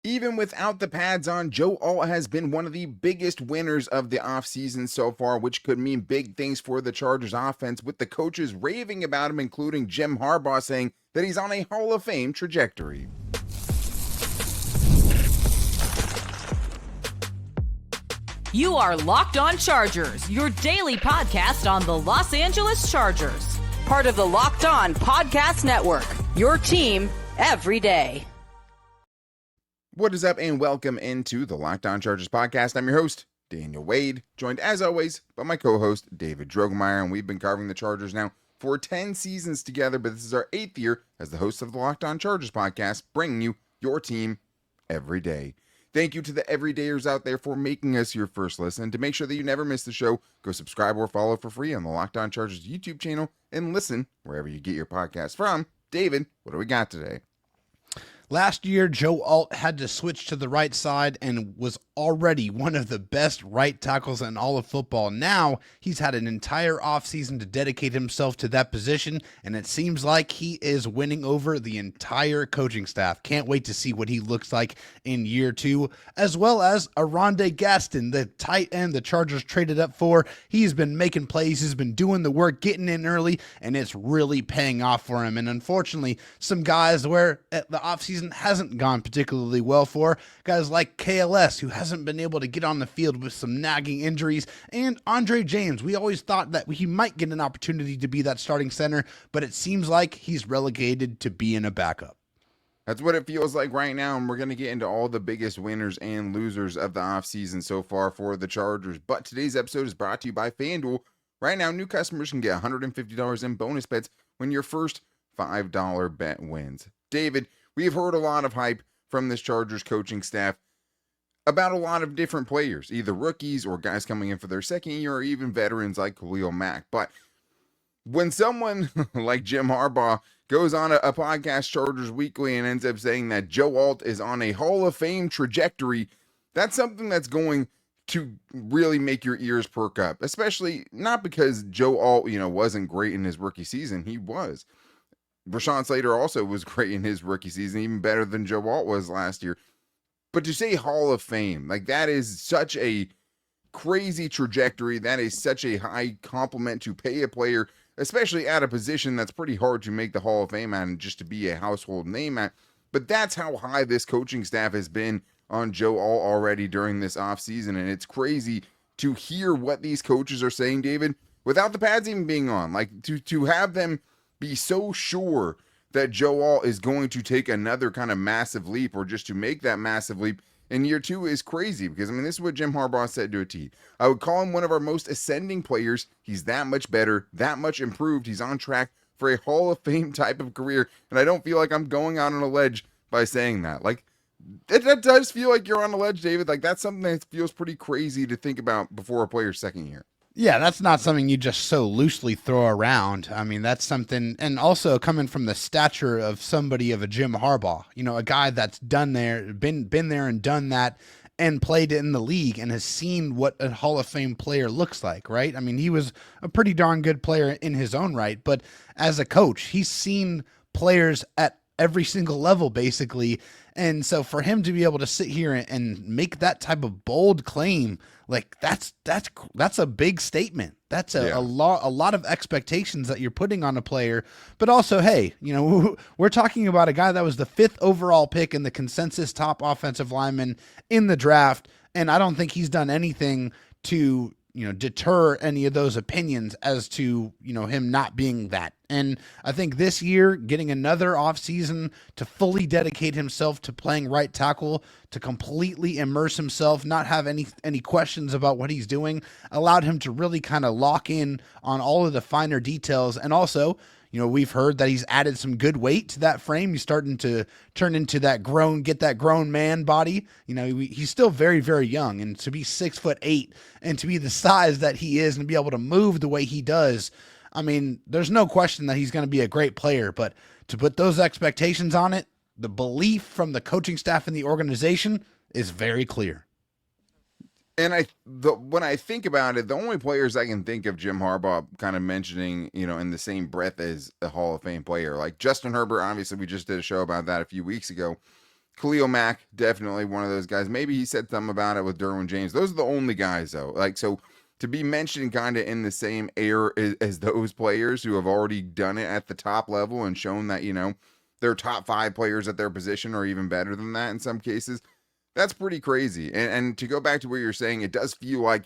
Even without the pads on, Joe Alt has been one of the biggest winners of the offseason so far, which could mean big things for the Chargers offense, with the coaches raving about him, including Jim Harbaugh saying that he's on a Hall of Fame trajectory. You are Locked On Chargers, your daily podcast on the Los Angeles Chargers. Part of the Locked On Podcast Network, your team every day. What is up, and welcome into the Locked On Chargers podcast. I'm your host, Daniel Wade, joined as always by my co-host, David Droegemeier, and we've been covering the Chargers now for 10 seasons together, but this is our 8th year as the host of the Locked On Chargers podcast, bringing you your team every day. Thank you to the everydayers out there for making us your first listen. To make sure that you never miss the show, go subscribe or follow for free on the Locked On Chargers YouTube channel and listen wherever you get your podcast from. David, what do we got today? Last year, Joe Alt had to switch to the right side and was already one of the best right tackles in all of football. Now, he's had an entire offseason to dedicate himself to that position, and it seems like he is winning over the entire coaching staff. Can't wait to see what he looks like in year 2, as well as Oronde Gadsden, the tight end the Chargers traded up for. He's been making plays, he's been doing the work, getting in early, and it's really paying off for him. And unfortunately, some guys where the offseason hasn't gone particularly well for, guys like KLS, who hasn't been able to get on the field with some nagging injuries, and Andre James. We always thought that he might get an opportunity to be that starting center, but it seems like he's relegated to being a backup. That's what it feels like right now, and we're going to get into all the biggest winners and losers of the offseason so far for the Chargers. But today's episode is brought to you by FanDuel. Right now, new customers can get $150 in bonus bets when your first $5 bet wins. David, we've heard a lot of hype from this Chargers coaching staff about a lot of different players, either rookies or guys coming in for their second year or even veterans like Khalil Mack. But when someone like Jim Harbaugh goes on a podcast, Chargers Weekly, and ends up saying that Joe Alt is on a Hall of Fame trajectory, that's something that's going to really make your ears perk up, especially not because Joe Alt, wasn't great in his rookie season. He was. Rashawn Slater also was great in his rookie season, even better than Joe Alt was last year. But to say Hall of Fame, like, that is such a crazy trajectory. That is such a high compliment to pay a player, especially at a position that's pretty hard to make the Hall of Fame at and just to be a household name at. But that's how high this coaching staff has been on Joe Alt already during this offseason. And it's crazy to hear what these coaches are saying, David, without the pads even being on. Like, to have them be so sure that Joe Alt is going to take another kind of massive leap, or just to make that massive leap in year 2, is crazy. Because, this is what Jim Harbaugh said to a T. I would call him one of our most ascending players. He's that much better, that much improved. He's on track for a Hall of Fame type of career. And I don't feel like I'm going out on a ledge by saying that. Like, that does feel like you're on a ledge, David. Like, that's something that feels pretty crazy to think about before a player's second year. Yeah, that's not something you just so loosely throw around. That's something, and also coming from the stature of somebody of a Jim Harbaugh, a guy that's been there and done that and played in the league and has seen what a Hall of Fame player looks like, right? He was a pretty darn good player in his own right, but as a coach, he's seen players at every single level, basically. And so for him to be able to sit here and make that type of bold claim, like, that's a big statement. That's a lot of expectations that you're putting on a player. But also, hey, we're talking about a guy that was the 5th overall pick in the consensus top offensive lineman in the draft. And I don't think he's done anything to, deter any of those opinions as to, him not being that. And I think this year, getting another offseason to fully dedicate himself to playing right tackle, to completely immerse himself, not have any questions about what he's doing, allowed him to really kind of lock in on all of the finer details. And also, we've heard that he's added some good weight to that frame. He's starting to turn into that grown man body. He's still very, very young, and to be 6'8" and to be the size that he is and be able to move the way he does, there's no question that he's going to be a great player. But to put those expectations on it, the belief from the coaching staff and the organization is very clear. And when I think about it, the only players I can think of Jim Harbaugh kind of mentioning, in the same breath as a Hall of Fame player, like Justin Herbert. Obviously, we just did a show about that a few weeks ago. Khalil Mack, definitely one of those guys. Maybe he said something about it with Derwin James. Those are the only guys, though. Like, so to be mentioned kind of in the same air as those players who have already done it at the top level and shown that, they're top 5 players at their position or even better than that in some cases, that's pretty crazy. And to go back to what you're saying, it does feel like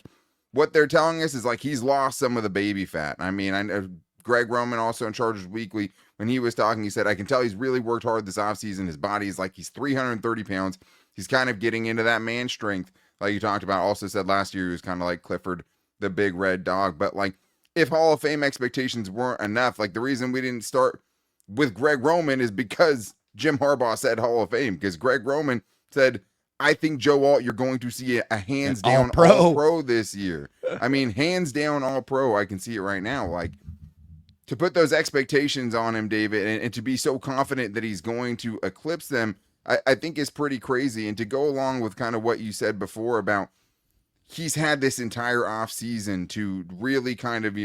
what they're telling us is like he's lost some of the baby fat. I mean, I know Greg Roman, also in Chargers Weekly, when he was talking, he said, I can tell he's really worked hard this offseason. His body is like he's 330 pounds. He's kind of getting into that man strength, like you talked about. Also said last year he was kind of like Clifford, the big red dog. But like, if Hall of Fame expectations weren't enough, like the reason we didn't start with Greg Roman is because Jim Harbaugh said Hall of Fame, because Greg Roman said, I think, Joe Alt, you're going to see a hands down all pro this year. I mean, hands down all pro. I can see it right now. Like, to put those expectations on him, David, and to be so confident that he's going to eclipse them, I think is pretty crazy. And to go along with kind of what you said before about he's had this entire offseason to really kind of,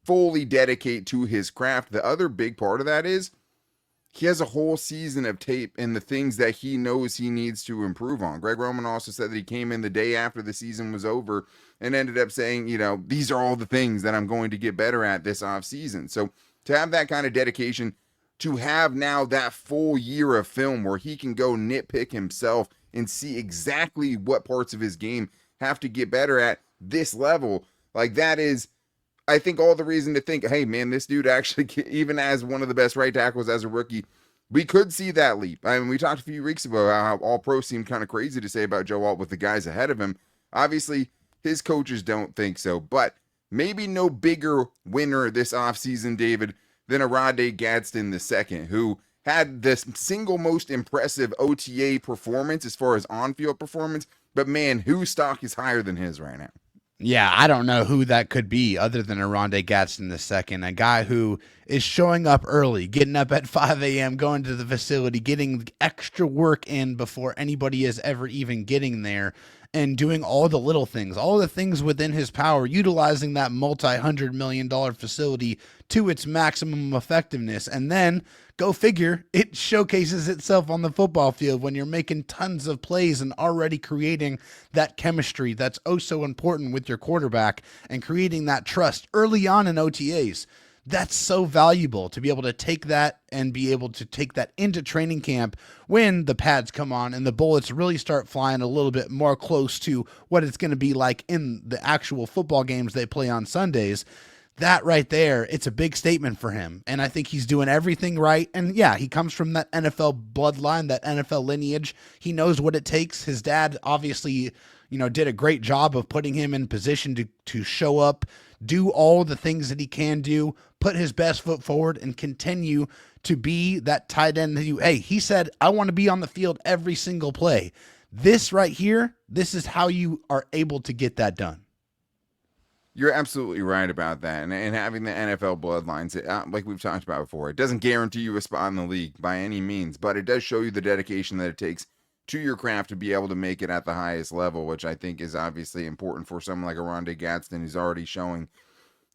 fully dedicate to his craft. The other big part of that is he has a whole season of tape and the things that he knows he needs to improve on. Greg Roman also said that he came in the day after the season was over and ended up saying, these are all the things that I'm going to get better at this offseason. So to have that kind of dedication, to have now that full year of film where he can go nitpick himself and see exactly what parts of his game have to get better at this level, like that is, I think, all the reason to think, hey, man, this dude actually, even as one of the best right tackles as a rookie, we could see that leap. I mean, we talked a few weeks ago how all pro seemed kind of crazy to say about Joe Alt with the guys ahead of him. Obviously, his coaches don't think so, but maybe no bigger winner this offseason, David, than Oronde Gadsden II, who had the single most impressive OTA performance as far as on-field performance, but man, whose stock is higher than his right now? Yeah, I don't know who that could be other than Oronde Gadsden II, a guy who is showing up early, getting up at 5 a.m., going to the facility, getting extra work in before anybody is ever even getting there, and doing all the little things, all the things within his power, utilizing that multi-$100 million facility to its maximum effectiveness. And then, go figure, it showcases itself on the football field when you're making tons of plays and already creating that chemistry that's oh so important with your quarterback and creating that trust early on in OTAs. That's so valuable to be able to take that and be able to take that into training camp when the pads come on and the bullets really start flying a little bit more close to what it's going to be like in the actual football games they play on Sundays. That right there, it's a big statement for him. And I think he's doing everything right. And yeah, he comes from that NFL bloodline, that NFL lineage. He knows what it takes. His dad obviously, did a great job of putting him in position to show up, do all the things that he can do, put his best foot forward, and continue to be that tight end. He said, I want to be on the field every single play. This right here, this is how you are able to get that done. You're absolutely right about that. And having the NFL bloodlines, like we've talked about before, it doesn't guarantee you a spot in the league by any means, but it does show you the dedication that it takes to your craft to be able to make it at the highest level, which I think is obviously important for someone like Oronde Gadsden, who's already showing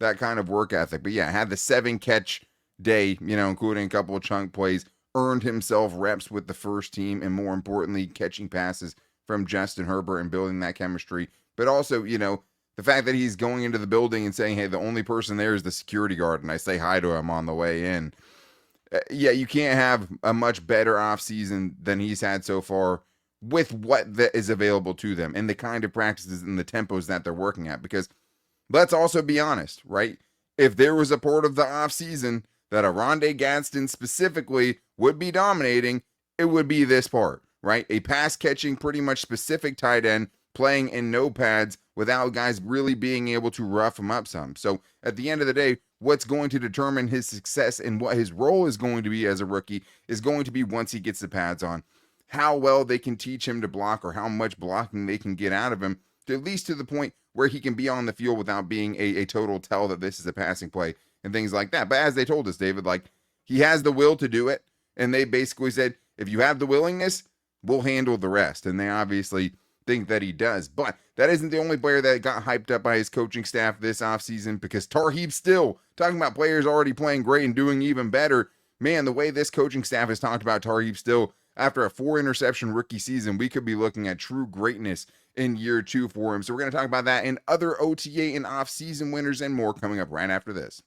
that kind of work ethic. But yeah, had the 7-catch day, including a couple of chunk plays, earned himself reps with the first team, and more importantly, catching passes from Justin Herbert and building that chemistry. But also, the fact that he's going into the building and saying, hey, the only person there is the security guard, and I say hi to him on the way in. Yeah, you can't have a much better offseason than he's had so far with what that is available to them and the kind of practices and the tempos that they're working at. Because let's also be honest, right? If there was a part of the offseason that Oronde Gadsden specifically would be dominating, it would be this part, right? A pass-catching, pretty much specific tight end playing in no pads without guys really being able to rough him up some. So at the end of the day, what's going to determine his success and what his role is going to be as a rookie is going to be, once he gets the pads on, how well they can teach him to block or how much blocking they can get out of him, to at least to the point where he can be on the field without being a total tell that this is a passing play and things like that. But as they told us, David, like, he has the will to do it. And they basically said, if you have the willingness, we'll handle the rest. And they obviously think that he does. But that isn't the only player that got hyped up by his coaching staff this offseason, because Tarheeb Still, talking about players already playing great and doing even better, man, the way this coaching staff has talked about Tarheeb Still, after a 4-interception rookie season, we could be looking at true greatness in year 2 for him. So we're going to talk about that and other OTA and off-season winners and more coming up right after this.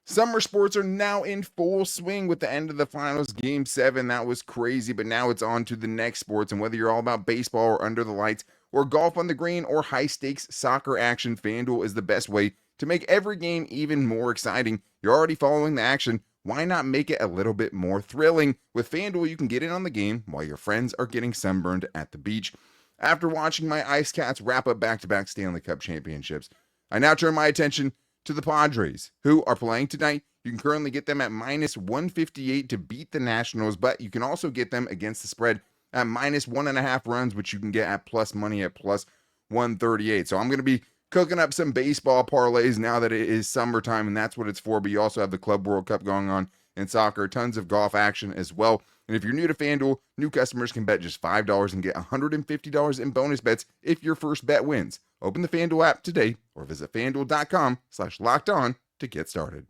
Summer sports are now in full swing with the end of the finals. Game 7, that was crazy, but now it's on to the next sports. And whether you're all about baseball or under the lights or golf on the green or high-stakes soccer action, FanDuel is the best way to make every game even more exciting. You're already following the action. Why not make it a little bit more thrilling? With FanDuel, you can get in on the game while your friends are getting sunburned at the beach. After watching my Ice Cats wrap up back-to-back Stanley Cup championships, I now turn my attention to the Padres, who are playing tonight. You can currently get them at minus 158 to beat the Nationals, but you can also get them against the spread at minus 1.5 runs, which you can get at plus money at plus 138. So I'm going to be cooking up some baseball parlays now that it is summertime, and that's what it's for. But you also have the Club World Cup going on in soccer, tons of golf action as well. And if you're new to FanDuel, new customers can bet just $5 and get $150 in bonus bets if your first bet wins. Open the FanDuel app today or visit FanDuel.com/lockedon to get started.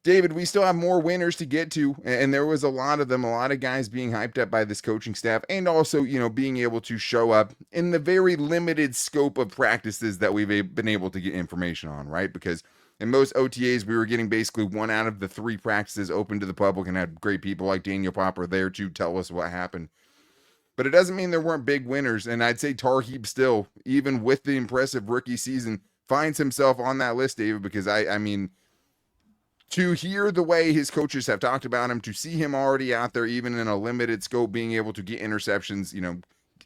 David, we still have more winners to get to, and there was a lot of them, a lot of guys being hyped up by this coaching staff, and also, being able to show up in the very limited scope of practices that we've been able to get information on, right? Because in most OTAs, we were getting basically 1 out of the 3 practices open to the public and had great people like Daniel Popper there to tell us what happened. But it doesn't mean there weren't big winners, and I'd say Tarheeb Still, even with the impressive rookie season, finds himself on that list, David, because I mean, to hear the way his coaches have talked about him, to see him already out there, even in a limited scope, being able to get interceptions,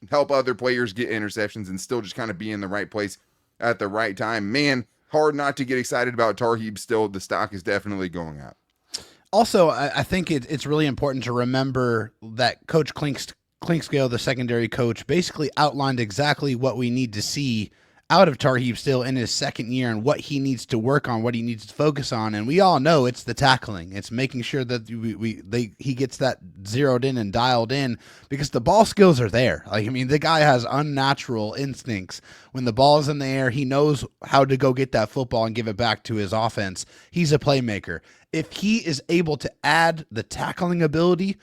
help other players get interceptions and still just kind of be in the right place at the right time. Man, hard not to get excited about Tarheeb Still. The stock is definitely going up. Also, I think it's really important to remember that Coach Clinkscale, the secondary coach, basically outlined exactly what we need to see out of Tarheeb Still in his second year and what he needs to work on, what he needs to focus on. And we all know it's the tackling. It's making sure that he gets that zeroed in and dialed in, because the ball skills are there. The guy has unnatural instincts. When the ball is in the air, he knows how to go get that football and give it back to his offense. He's a playmaker. If he is able to add the tackling ability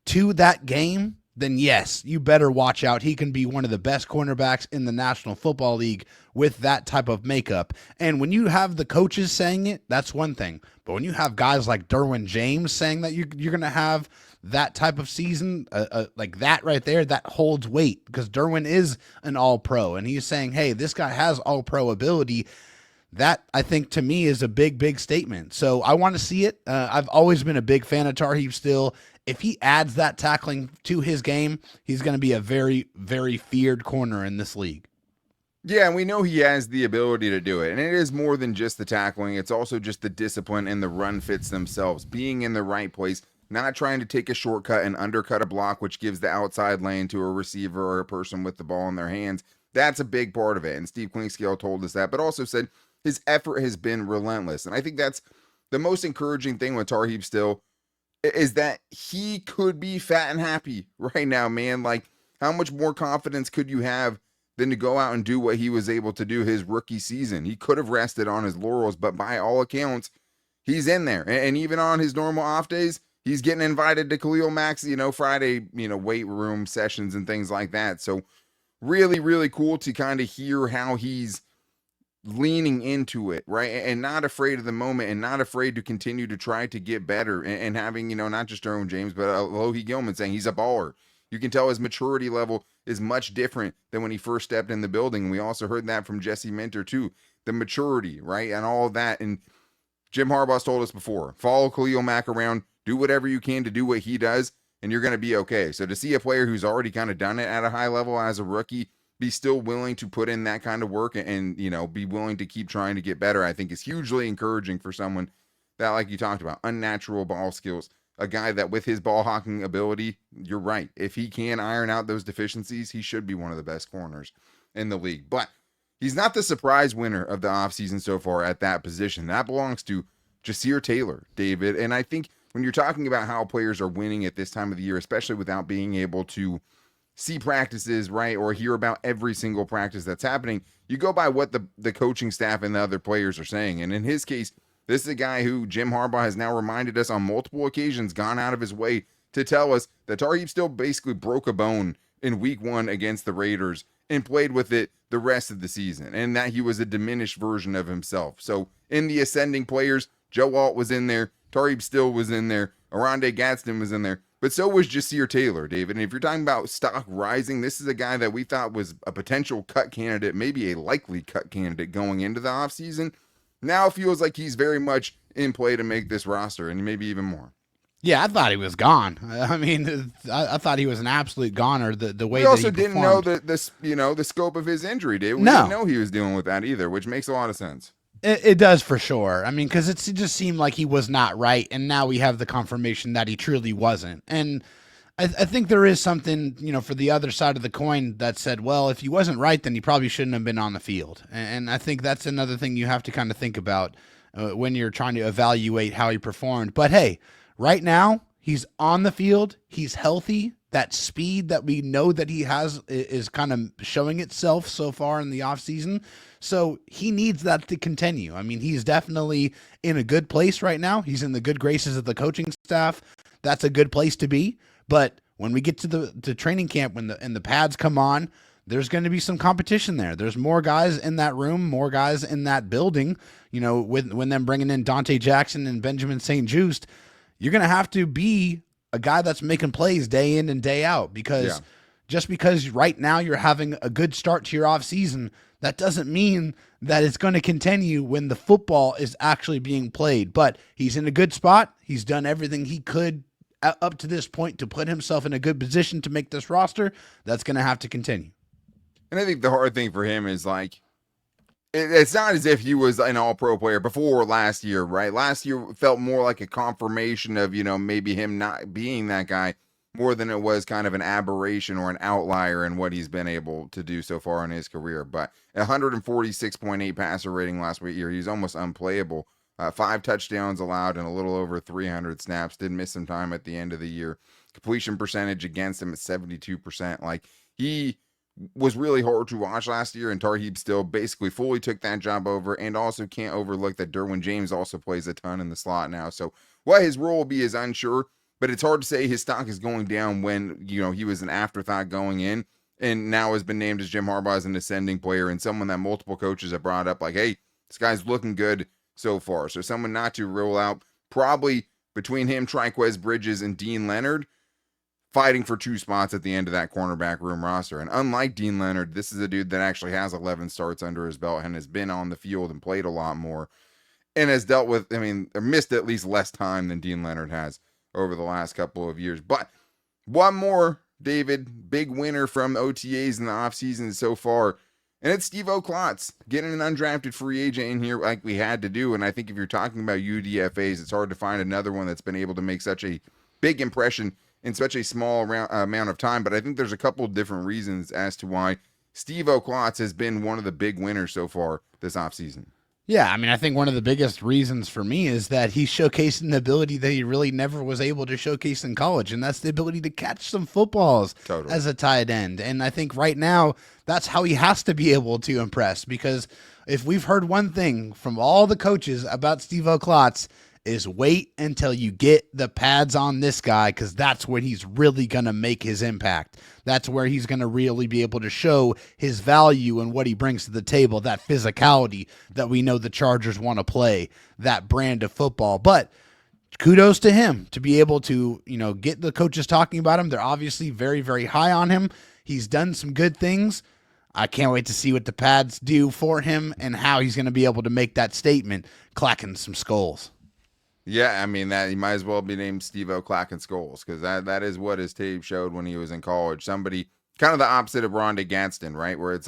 to that game, then yes, you better watch out. He can be one of the best cornerbacks in the National Football League with that type of makeup. And when you have the coaches saying it, that's one thing. But when you have guys like Derwin James saying that you're going to have that type of season, like that right there, that holds weight, because Derwin is an all-pro. And he's saying, hey, this guy has all-pro ability. That, I think, to me, is a big, big statement. So I want to see it. I've always been a big fan of Tarheeb Still. If he adds that tackling to his game, he's going to be a very, very feared corner in this league. Yeah, and we know he has the ability to do it. And it is more than just the tackling. It's also just the discipline and the run fits themselves. Being in the right place, not trying to take a shortcut and undercut a block, which gives the outside lane to a receiver or a person with the ball in their hands. That's a big part of it. And Steve Clinkscale told us that, but also said his effort has been relentless. And I think that's the most encouraging thing with Tarheeb Still, is that he could be fat and happy right now, man. Like, how much more confidence could you have than to go out and do what he was able to do his rookie season? He could have rested on his laurels, but by all accounts, he's in there. And even on his normal off days, he's getting invited to Khalil Mack's, Friday, weight room sessions and things like that. So really, really cool to kind of hear how he's leaning into it, right? And not afraid of the moment and not afraid to continue to try to get better, and having, not just Derwin James, but Lohi Gilman saying he's a baller. You can tell his maturity level is much different than when he first stepped in the building. We also heard that from Jesse Minter too, the maturity, right? And all of that. And Jim Harbaugh's told us before, follow Khalil Mack around, do whatever you can to do what he does, and you're going to be okay. So to see a player who's already kind of done it at a high level as a rookie be still willing to put in that kind of work and be willing to keep trying to get better, I think is hugely encouraging for someone that, like you talked about, unnatural ball skills, a guy that with his ball hawking ability, you're right. If he can iron out those deficiencies, he should be one of the best corners in the league. But he's not the surprise winner of the offseason so far at that position. That belongs to Jir Taylor, David. And I think when you're talking about how players are winning at this time of the year, especially without being able to see practices, right, or hear about every single practice that's happening, you go by what the coaching staff and the other players are saying. And in his case, This is a guy who Jim Harbaugh has now reminded us on multiple occasions, gone out of his way to tell us that Tarheep Still basically broke a bone in week 1 against the Raiders and played with it the rest of the season, and that he was a diminished version of himself. So in the ascending players, Joe Alt was in there, Tarheeb Still was in there, Oronde Gadsden was in there, but so was Jir Taylor, David. And if you're talking about stock rising, this is a guy that we thought was a potential cut candidate, maybe a likely cut candidate going into the offseason. Now it feels like he's very much in play to make this roster, and maybe even more. Yeah, I thought he was gone. I mean, I thought he was an absolute goner. The way we also that he didn't know performed. the scope of his injury, Dave. We No. didn't know he was dealing with that either, which makes a lot of sense. It does for sure. I mean, because it just seemed like he was not right, and now we have the confirmation that he truly wasn't. And I think there is something, for the other side of the coin that said, well, if he wasn't right, then he probably shouldn't have been on the field. And I think that's another thing you have to kind of think about when you're trying to evaluate how he performed. But hey, right now, he's on the field. He's healthy. That speed that we know that he has is kind of showing itself so far in the offseason. So he needs that to continue. I mean, he's definitely in a good place right now. He's in the good graces of the coaching staff. That's a good place to be. But when we get to the training camp, when the pads come on, there's going to be some competition there. There's more guys in that room, more guys in that building. When them bringing in Dante Jackson and Benjamin St. Juste, you're going to have to be a guy that's making plays day in and day out, because just because right now you're having a good start to your offseason, that doesn't mean that it's going to continue when the football is actually being played. But he's in a good spot. He's done everything he could up to this point to put himself in a good position to make this roster. That's going to have to continue. And I think the hard thing for him is it's not as if he was an all-pro player before last year, right? Last year felt more like a confirmation of, maybe him not being that guy more than it was kind of an aberration or an outlier in what he's been able to do so far in his career. But 146.8 passer rating last year, he's almost unplayable. 5 touchdowns allowed and a little over 300 snaps. Did miss some time at the end of the year. Completion percentage against him at 72%. He was really hard to watch last year, and Tarheeb Still basically fully took that job over, and also can't overlook that Derwin James also plays a ton in the slot now. So what his role will be is unsure, but it's hard to say his stock is going down when, he was an afterthought going in, and now has been named as Jim Harbaugh as an ascending player, and someone that multiple coaches have brought up hey, this guy's looking good so far. So someone not to rule out, probably between him, Triquez Bridges, and Dean Leonard, fighting for 2 spots at the end of that cornerback room roster. And unlike Dean Leonard, this is a dude that actually has 11 starts under his belt and has been on the field and played a lot more and has dealt with, or missed at least less time than Dean Leonard has over the last couple of years. But one more, David, big winner from OTAs in the offseason so far, and it's Steve Klotz getting an undrafted free agent in here like we had to do. And I think if you're talking about UDFAs, it's hard to find another one that's been able to make such a big impression in such a small amount of time. But I think there's a couple of different reasons as to why Steve Klotz has been one of the big winners so far this offseason. Yeah, I think one of the biggest reasons for me is that he's showcasing the ability that he really never was able to showcase in college, and that's the ability to catch some footballs as a tight end. And I think right now that's how he has to be able to impress, because if we've heard one thing from all the coaches about Steve Klotz, is wait until you get the pads on this guy, because that's when he's really going to make his impact. That's where he's going to really be able to show his value and what he brings to the table, that physicality that we know the Chargers want to play, that brand of football. But kudos to him to be able to, get the coaches talking about him. They're obviously very, very high on him. He's done some good things. I can't wait to see what the pads do for him and how he's going to be able to make that statement, clacking some skulls. Yeah, that he might as well be named Steve-O Clacking Skulls, because that is what his tape showed when he was in college. Somebody kind of the opposite of Oronde Gadsden, right? Where it's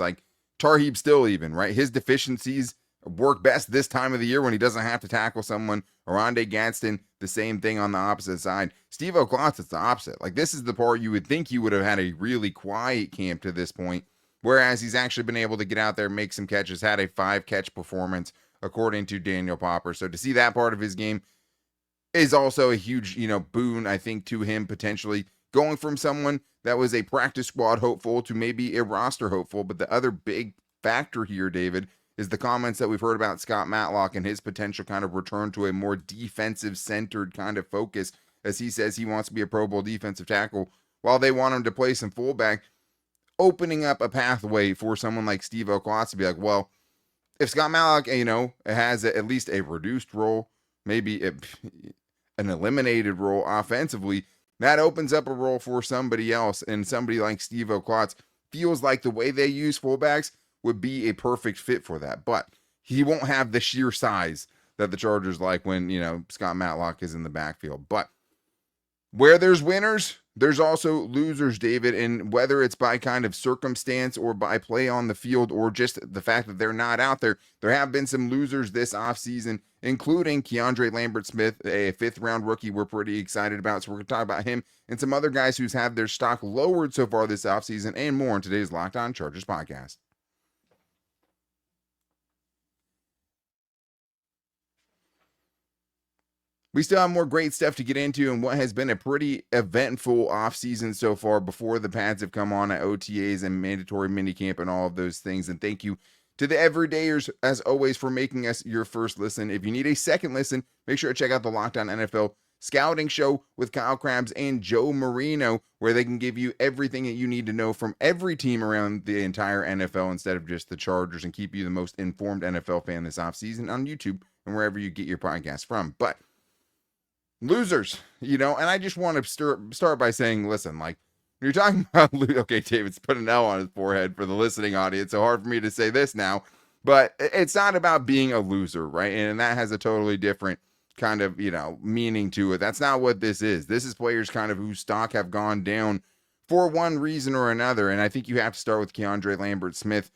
Tarheep Still even, right? His deficiencies work best this time of the year when he doesn't have to tackle someone. Oronde Gadsden, the same thing on the opposite side. Steve Klotz, it's the opposite. This is the part you would think you would have had a really quiet camp to this point, whereas he's actually been able to get out there, make some catches, had a 5-catch performance, according to Daniel Popper. So to see that part of his game is also a huge, boon, I think, to him potentially going from someone that was a practice squad hopeful to maybe a roster hopeful. But the other big factor here, David, is the comments that we've heard about Scott Matlock and his potential kind of return to a more defensive-centered kind of focus, as he says he wants to be a Pro Bowl defensive tackle, while they want him to play some fullback, opening up a pathway for someone like Steve Klotz to be like, well, if Scott Matlock, has at least a reduced role, maybe an eliminated role offensively, that opens up a role for somebody else, and somebody like Steve Klotz feels like the way they use fullbacks would be a perfect fit for that. But he won't have the sheer size that the Chargers like when, Scott Matlock is in the backfield. But where there's winners, there's also losers, David, and whether it's by kind of circumstance or by play on the field or just the fact that they're not out there, there have been some losers this offseason, including KeAndre Lambert Smith, a 5th-round rookie we're pretty excited about. So we're going to talk about him and some other guys who's had their stock lowered so far this offseason and more in today's Locked On Chargers podcast. We still have more great stuff to get into in what has been a pretty eventful offseason so far before the pads have come on at OTAs and mandatory minicamp and all of those things. And thank you to the everydayers, as always, for making us your first listen. If you need a second listen, make sure to check out the Locked On NFL Scouting Show with Kyle Krabs and Joe Marino, where they can give you everything that you need to know from every team around the entire NFL instead of just the Chargers, and keep you the most informed NFL fan this offseason on YouTube and wherever you get your podcast from. But losers, and I just want to start by saying, listen, like, when you're talking about, okay, David's put an L on his forehead for the listening audience, so hard for me to say this now, but it's not about being a loser, right? And that has a totally different kind of, meaning to it. That's not what this is. This is players kind of whose stock have gone down for one reason or another, and I think you have to start with KeAndre Lambert Smith,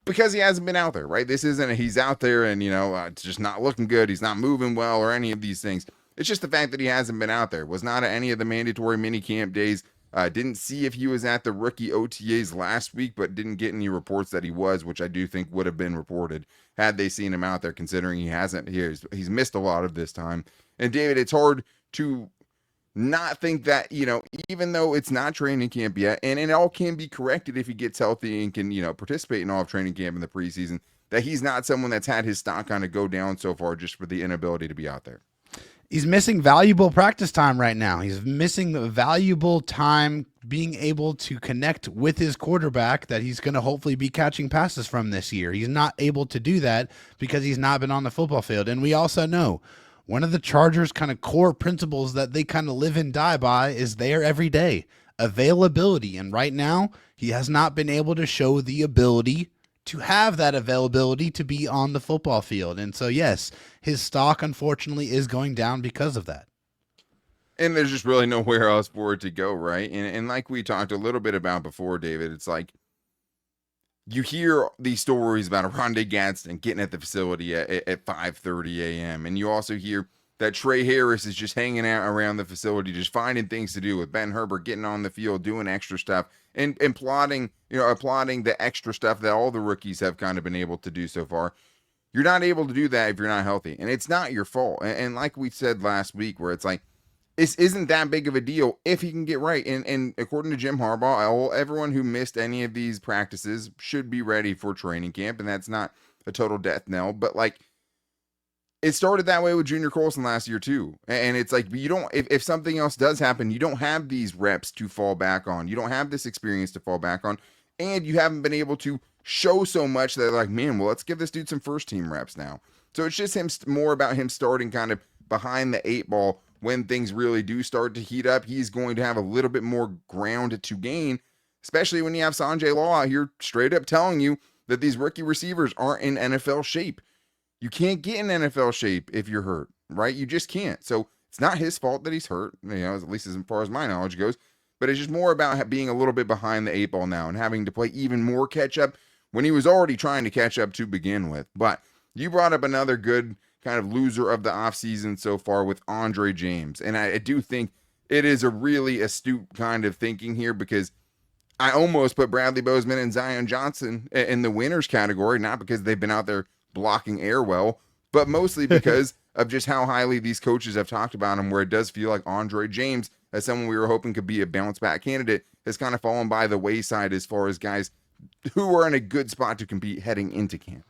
because he hasn't been out there, right? This isn't he's out there and, it's just not looking good, he's not moving well, or any of these things. It's just the fact that he hasn't been out there. Was not at any of the mandatory minicamp days. Didn't see if he was at the rookie OTAs last week, but didn't get any reports that he was, which I do think would have been reported had they seen him out there, considering he hasn't. He's missed a lot of this time. And David, it's hard to not think that, even though it's not training camp yet, and it all can be corrected if he gets healthy and can, participate in all of training camp in the preseason, that he's not someone that's had his stock kind of go down so far just for the inability to be out there. He's missing valuable practice time right now. He's missing valuable time being able to connect with his quarterback that he's going to hopefully be catching passes from this year. He's not able to do that because he's not been on the football field. And we also know one of the Chargers' kind of core principles that they kind of live and die by is there every day. Availability. And right now, he has not been able to show the ability to have that availability to be on the football field. And so, yes, his stock, unfortunately, is going down because of that. And there's just really nowhere else for it to go, right? And like we talked a little bit about before, David, it's like you hear these stories about Oronde Gadsden getting at the facility at 5:30 a.m. And you also hear that Trey Harris is just hanging out around the facility, just finding things to do, with Ben Herbert getting on the field, doing extra stuff, and applauding the extra stuff that all the rookies have kind of been able to do so far. You're not able to do that if you're not healthy, and it's not your fault. And like we said last week, where it's like, this isn't that big of a deal if he can get right. And according to Jim Harbaugh, everyone who missed any of these practices should be ready for training camp, and that's not a total death knell, but like, it started that way with Junior Colson last year too. And it's like, you don't, if something else does happen, you don't have these reps to fall back on. You don't have this experience to fall back on. And you haven't been able to show so much that they're like, man, well, let's give this dude some first team reps now. So it's just more about him starting kind of behind the 8 ball. When things really do start to heat up, he's going to have a little bit more ground to gain, especially when you have Sanjay Law out here straight up telling you that these rookie receivers aren't in NFL shape. You can't get in NFL shape if you're hurt, right? You just can't. So it's not his fault that he's hurt, at least as far as my knowledge goes. But it's just more about being a little bit behind the 8 ball now and having to play even more catch up when he was already trying to catch up to begin with. But you brought up another good kind of loser of the offseason so far with Andre James. And I do think it is a really astute kind of thinking here, because I almost put Bradley Bozeman and Zion Johnson in the winners category, not because they've been out there blocking air well, but mostly because of just how highly these coaches have talked about him, where it does feel like Andre James, as someone we were hoping could be a bounce back candidate, has kind of fallen by the wayside as far as guys who are in a good spot to compete heading into camp.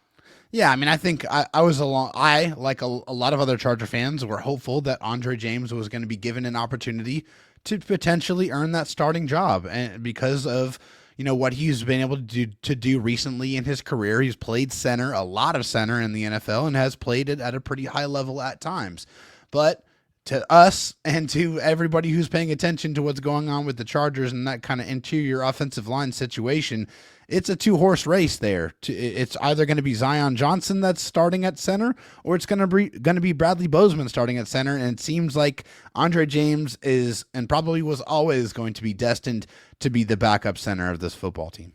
Yeah, I mean, I think I was like a lot of other Charger fans, were hopeful that Andre James was going to be given an opportunity to potentially earn that starting job, and because of what he's been able to do recently in his career. He's played center, a lot of center in the NFL, and has played it at a pretty high level at times. But to us and to everybody who's paying attention to what's going on with the Chargers and that kind of interior offensive line situation, it's a two-horse race there. It's either going to be Zion Johnson that's starting at center, or it's going to be Bradley Bozeman starting at center. And it seems like Andre James is, and probably was always going to be, destined to be the backup center of this football team.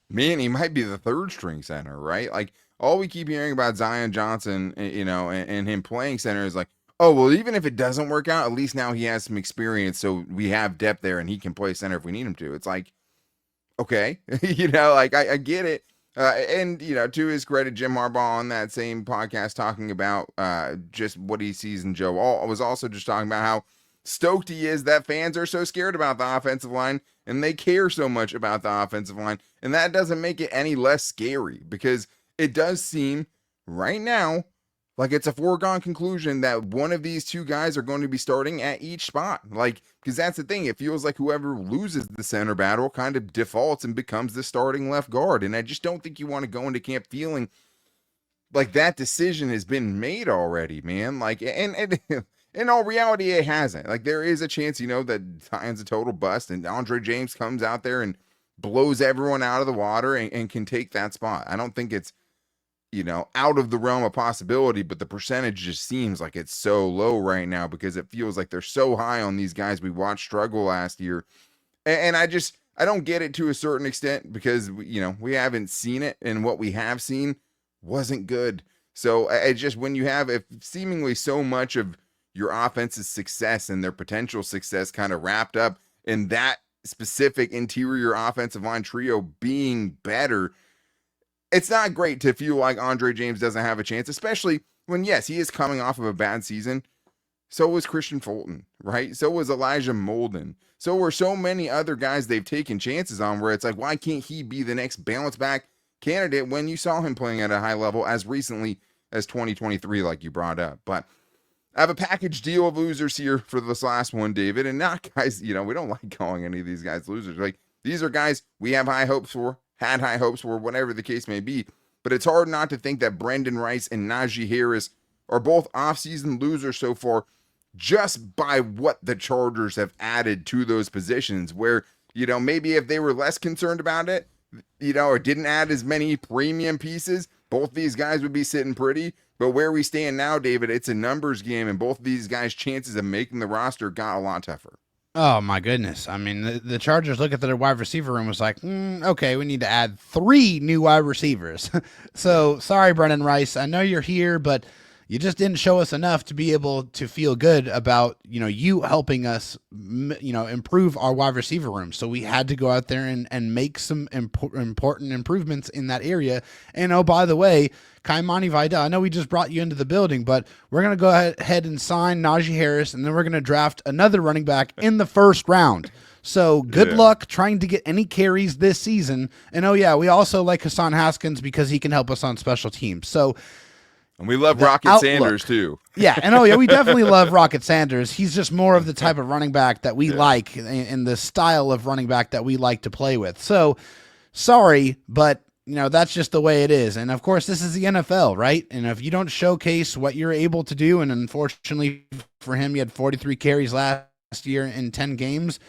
Man, he might be the third string center, right? Like, all we keep hearing about Zion Johnson, and him playing center is like, oh, well, even if it doesn't work out, at least now he has some experience, so we have depth there and he can play center if we need him to. It's like, okay, I get it. And, to his credit, Jim Harbaugh on that same podcast talking about just what he sees in Joe was also just talking about how stoked he is that fans are so scared about the offensive line and they care so much about the offensive line. And that doesn't make it any less scary, because it does seem right now like it's a foregone conclusion that one of these two guys are going to be starting at each spot. Like, because that's the thing. It feels like whoever loses the center battle kind of defaults and becomes the starting left guard. And I just don't think you want to go into camp feeling like that decision has been made already, man. Like, and in all reality, it hasn't. Like, there is a chance, that Zion's a total bust and Andre James comes out there and blows everyone out of the water and can take that spot. I don't think it's, out of the realm of possibility, but the percentage just seems like it's so low right now, because it feels like they're so high on these guys we watched struggle last year. And I don't get it to a certain extent, because, we haven't seen it, and what we have seen wasn't good. So it's just, when you have seemingly so much of your offense's success and their potential success kind of wrapped up in that specific interior offensive line trio being better, it's not great to feel like Andre James doesn't have a chance, especially when, yes, he is coming off of a bad season. So was Christian Fulton, right? So was Elijah Molden. So were so many other guys they've taken chances on, where it's like, why can't he be the next bounce back candidate when you saw him playing at a high level as recently as 2023, like you brought up? But I have a package deal of losers here for this last one, David, and not guys, we don't like calling any of these guys losers. Like, these are guys we have high hopes for, had high hopes for, whatever the case may be. But it's hard not to think that Brendan Rice and Najee Harris are both offseason losers so far, just by what the Chargers have added to those positions, where, maybe if they were less concerned about it, or didn't add as many premium pieces, both these guys would be sitting pretty. But where we stand now, David, it's a numbers game, and both of these guys' chances of making the roster got a lot tougher. Oh, my goodness. I mean, the Chargers look at their wide receiver room, was like, okay, we need to add 3 new wide receivers. So, sorry, Brendan Rice. I know you're here, but you just didn't show us enough to be able to feel good about, you helping us, improve our wide receiver room. So we had to go out there and make some important improvements in that area. And, oh, by the way, Kaimani Vidal, I know we just brought you into the building, but we're going to go ahead and sign Najee Harris, and then we're going to draft another running back in the first round. So good luck trying to get any carries this season. And, oh, yeah, we also like Hassan Haskins because he can help us on special teams. So, and we love Rocket Sanders, too. Yeah, and we definitely love Rocket Sanders. He's just more of the type of running back that we like, and the style of running back that we like to play with. So, sorry, but, that's just the way it is. And, of course, this is the NFL, right? And if you don't showcase what you're able to do, and unfortunately for him, he had 43 carries last year in 10 games.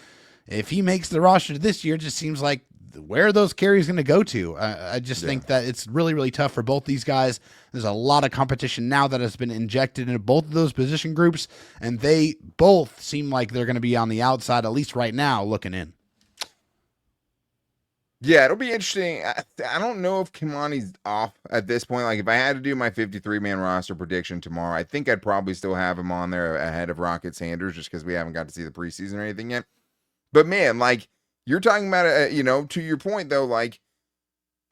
If he makes the roster this year, it just seems like, where are those carries going to go to? I just think that it's really, really tough for both these guys. There's a lot of competition now that has been injected into both of those position groups, and they both seem like they're going to be on the outside, at least right now, looking in. Yeah, it'll be interesting. I don't know if Kimani's off at this point. Like, if I had to do my 53-man roster prediction tomorrow, I think I'd probably still have him on there ahead of Rocket Sanders, just because we haven't got to see the preseason or anything yet. But, man, like, you're talking about, to your point, though, like,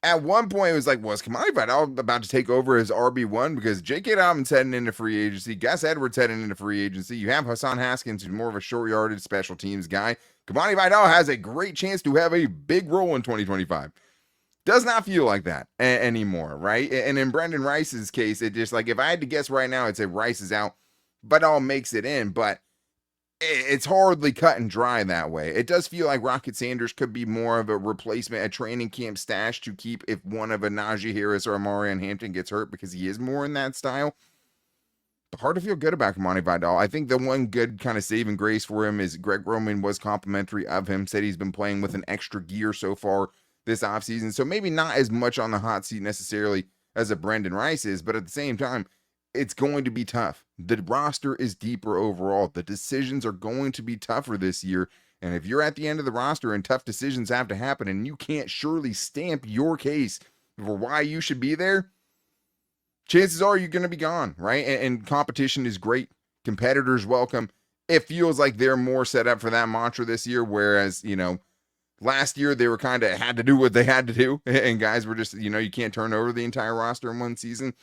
at one point it was like, was Kimani Vidal about to take over as RB1? Because J.K. Dobbins heading into free agency, Gus Edwards heading into free agency. You have Hassan Haskins, who's more of a short yardage special teams guy. Kimani Vidal has a great chance to have a big role in 2025. Does not feel like that anymore, right? And in Brendan Rice's case, it just like, if I had to guess right now, I'd say Rice is out, but all makes it in. But it's hardly cut and dry that way. It does feel like Rocket Sanders could be more of a replacement, a training camp stash to keep if one of a Najee Harris or a Marion Hampton gets hurt, because he is more in that style. But hard to feel good about Kamani Vidal. I think the one good kind of saving grace for him is Greg Roman was complimentary of him, said he's been playing with an extra gear so far this offseason. So maybe not as much on the hot seat necessarily as a Brendan Rice is, but at the same time, it's going to be tough. The roster is deeper overall. The decisions are going to be tougher this year. And if you're at the end of the roster and tough decisions have to happen and you can't surely stamp your case for why you should be there, chances are you're going to be gone, right? And competition is great. Competitors welcome. It feels like they're more set up for that mantra this year, whereas, last year they were kind of had to do what they had to do, and guys were just, you can't turn over the entire roster in one season.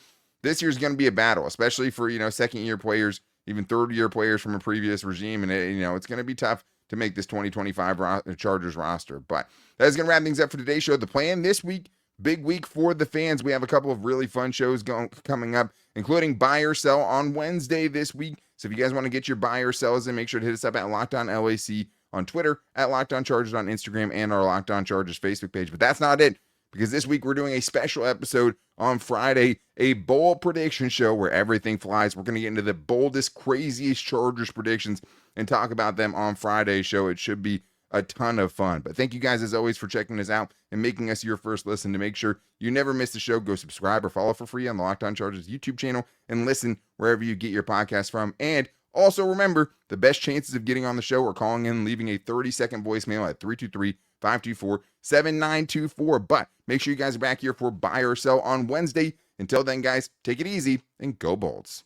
This year's going to be a battle, especially for, second-year players, even third-year players from a previous regime, and, it's going to be tough to make this 2025 Chargers roster. But that is going to wrap things up for today's show. The plan this week, big week for the fans. We have a couple of really fun shows coming up, including Buy or Sell on Wednesday this week. So if you guys want to get your buy or sells in, make sure to hit us up at Locked On LAC on Twitter, at Locked On Chargers on Instagram, and our Locked On Chargers Facebook page. But that's not it, because this week we're doing a special episode on Friday, a bold prediction show where everything flies. We're going to get into the boldest, craziest Chargers predictions and talk about them on Friday's show. It should be a ton of fun. But thank you guys, as always, for checking us out and making us your first listen. To make sure you never miss the show, go subscribe or follow for free on the Locked On Chargers YouTube channel and listen wherever you get your podcast from. And also remember, the best chances of getting on the show are calling in and leaving a 30-second voicemail at 323-524-7924. But make sure you guys are back here for Buy or Sell on Wednesday. Until then, guys, take it easy and go Bolts.